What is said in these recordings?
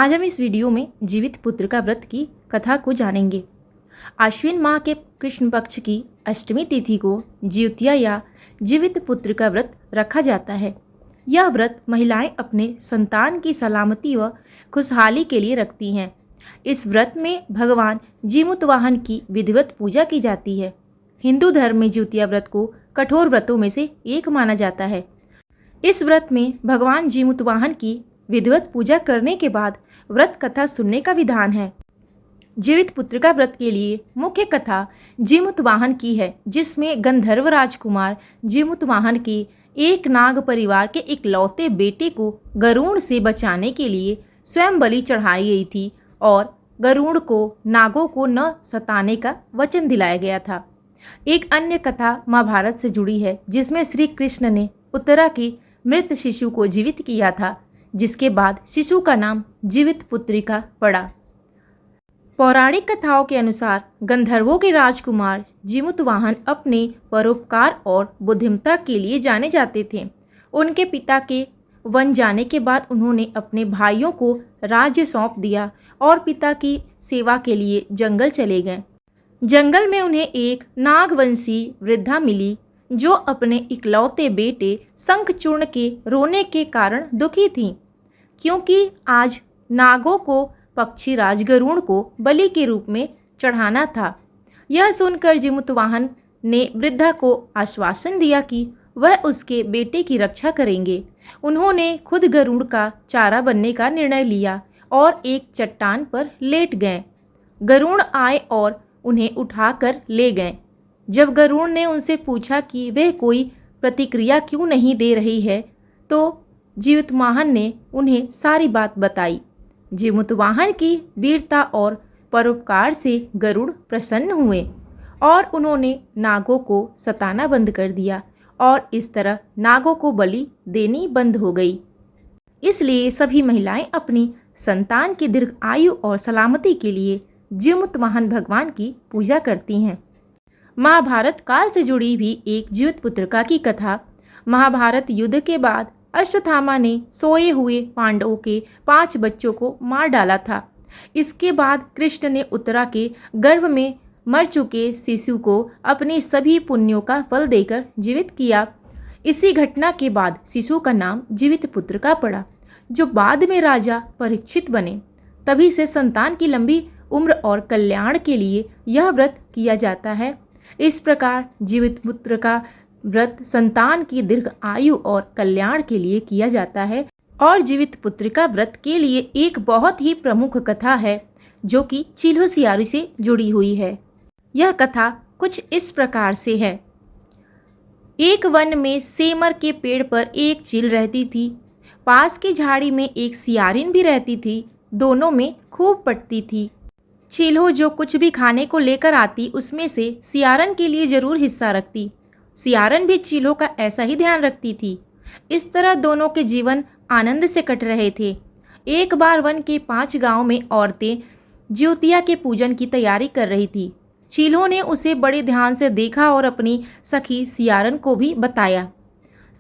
आज हम इस वीडियो में जीवित पुत्र का व्रत की कथा को जानेंगे। आश्विन माह के कृष्ण पक्ष की अष्टमी तिथि को ज्योतिया या जीवित पुत्र का व्रत रखा जाता है। यह व्रत महिलाएं अपने संतान की सलामती व खुशहाली के लिए रखती हैं। इस व्रत में भगवान जीमूतवाहन की विधिवत पूजा की जाती है। हिंदू धर्म में ज्योतिया व्रत को कठोर व्रतों में से एक माना जाता है। इस व्रत में भगवान जीमूतवाहन की विधिवत पूजा करने के बाद व्रत कथा सुनने का विधान है। जीवित पुत्र का व्रत के लिए मुख्य कथा जीमूतवाहन की है, जिसमें गंधर्व राजकुमार जीमूतवाहन के एक नाग परिवार के इकलौते बेटे को गरुड़ से बचाने के लिए स्वयं बलि चढ़ाई गई थी और गरुड़ को नागों को न सताने का वचन दिलाया गया था। एक अन्य कथा महाभारत से जुड़ी है, जिसमें श्री कृष्ण ने उत्तरा के मृत शिशु को जीवित किया था, जिसके बाद शिशु का नाम जीवित पुत्रिका पड़ा। पौराणिक कथाओं के अनुसार गंधर्वों के राजकुमार जीमूतवाहन अपने परोपकार और बुद्धिमत्ता के लिए जाने जाते थे। उनके पिता के वन जाने के बाद उन्होंने अपने भाइयों को राज्य सौंप दिया और पिता की सेवा के लिए जंगल चले गए। जंगल में उन्हें एक नागवंशी वृद्धा मिली, जो अपने इकलौते बेटे शंखचूर्ण के रोने के कारण दुखी थीं, क्योंकि आज नागों को पक्षी राज गरुड़ को बलि के रूप में चढ़ाना था। यह सुनकर जीमूतवाहन ने वृद्धा को आश्वासन दिया कि वह उसके बेटे की रक्षा करेंगे। उन्होंने खुद गरुड़ का चारा बनने का निर्णय लिया और एक चट्टान पर लेट गए। गरुड़ आए और उन्हें उठाकर ले गए। जब गरुड़ ने उनसे पूछा कि वह कोई प्रतिक्रिया क्यों नहीं दे रही है, तो जीमूतवाहन ने उन्हें सारी बात बताई। जीमूतवाहन की वीरता और परोपकार से गरुड़ प्रसन्न हुए और उन्होंने नागों को सताना बंद कर दिया और इस तरह नागों को बलि देनी बंद हो गई। इसलिए सभी महिलाएं अपनी संतान की दीर्घ आयु और सलामती के लिए जीमूतवाहन भगवान की पूजा करती हैं। महाभारत काल से जुड़ी भी एक जीवित पुत्रिका की कथा। महाभारत युद्ध के बाद अश्वत्थामा ने सोए हुए पांडवों के 5 बच्चों को मार डाला था। इसके बाद कृष्ण ने उत्तरा के गर्भ में मर चुके शिशु को अपने सभी पुण्यों का फल देकर जीवित किया। इसी घटना के बाद शिशु का नाम जीवित पुत्र का पड़ा, जो बाद में राजा परीक्षित बने। तभी से संतान की लंबी उम्र और कल्याण के लिए यह व्रत किया जाता है। इस प्रकार जीवित पुत्र का व्रत संतान की दीर्घ आयु और कल्याण के लिए किया जाता है। और जीवित पुत्र का व्रत के लिए एक बहुत ही प्रमुख कथा है, जो कि चील्हो सियारी से जुड़ी हुई है। यह कथा कुछ इस प्रकार से है। एक वन में सेमर के पेड़ पर एक चील रहती थी। पास की झाड़ी में एक सियारिन भी रहती थी। दोनों में खूब पटती थी। चील्हो जो कुछ भी खाने को लेकर आती, उसमें से सियारन के लिए जरूर हिस्सा रखती। सियारन भी चील्हो का ऐसा ही ध्यान रखती थी। इस तरह दोनों के जीवन आनंद से कट रहे थे। एक बार वन के 5 गांव में औरतें ज्योतिया के पूजन की तैयारी कर रही थी। चील्हो ने उसे बड़े ध्यान से देखा और अपनी सखी सियारन को भी बताया।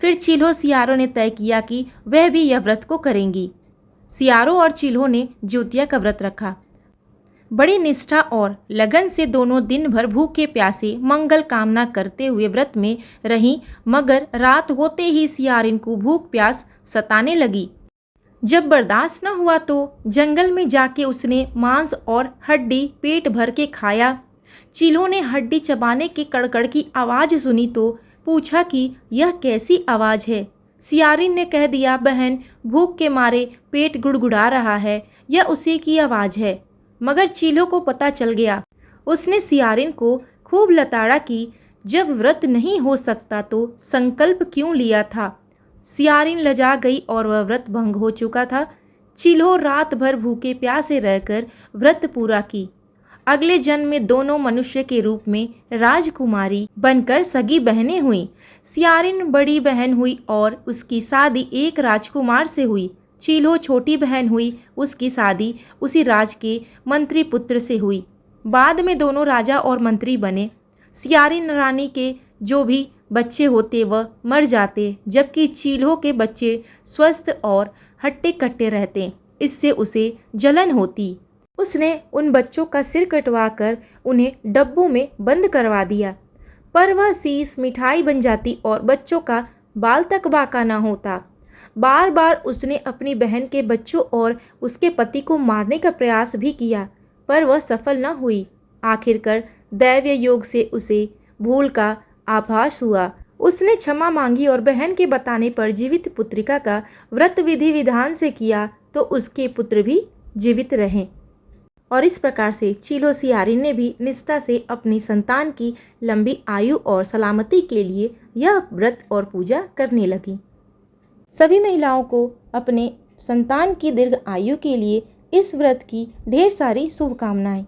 फिर चील्हो सियारो ने तय किया कि वह भी यह व्रत को करेंगी। सियारो और चील्हो ने ज्योतिया का व्रत रखा। बड़ी निष्ठा और लगन से दोनों दिन भर भूखे प्यासे मंगल कामना करते हुए व्रत में रहीं, मगर रात होते ही सियारिन को भूख प्यास सताने लगी। जब बर्दाश्त न हुआ तो जंगल में जाके उसने मांस और हड्डी पेट भर के खाया। चील्हो ने हड्डी चबाने के कड़कड़ की आवाज़ सुनी तो पूछा कि यह कैसी आवाज़ है। सियारिन ने कह दिया, बहन, भूख के मारे पेट गुड़गुड़ा रहा है, यह उसी की आवाज़ है। मगर चील्हो को पता चल गया। उसने सियारिन को खूब लताड़ा कि जब व्रत नहीं हो सकता तो संकल्प क्यों लिया था। सियारिन लजा गई और वह व्रत भंग हो चुका था। चील्हो रात भर भूखे प्यासे रहकर व्रत पूरा की। अगले जन्म में दोनों मनुष्य के रूप में राजकुमारी बनकर सगी बहनें हुईं। सियारिन बड़ी बहन हुई और उसकी शादी एक राजकुमार से हुई। चील्हो छोटी बहन हुई, उसकी शादी उसी राज के मंत्री पुत्र से हुई। बाद में दोनों राजा और मंत्री बने। सियारिन रानी के जो भी बच्चे होते वह मर जाते, जबकि चील्हो के बच्चे स्वस्थ और हट्टे कट्टे रहते। इससे उसे जलन होती। उसने उन बच्चों का सिर कटवाकर उन्हें डब्बों में बंद करवा दिया, पर वह शीश मिठाई बन जाती और बच्चों का बाल तक बांका न होता। बार बार उसने अपनी बहन के बच्चों और उसके पति को मारने का प्रयास भी किया, पर वह सफल न हुई। आखिरकार दैवीय योग से उसे भूल का आभास हुआ। उसने क्षमा मांगी और बहन के बताने पर जीवित पुत्रिका का व्रत विधि विधान से किया तो उसके पुत्र भी जीवित रहे। और इस प्रकार से चीलो सियारी ने भी निष्ठा से अपनी संतान की लंबी आयु और सलामती के लिए यह व्रत और पूजा करने लगी। सभी महिलाओं को अपने संतान की दीर्घ आयु के लिए इस व्रत की ढेर सारी शुभकामनाएं।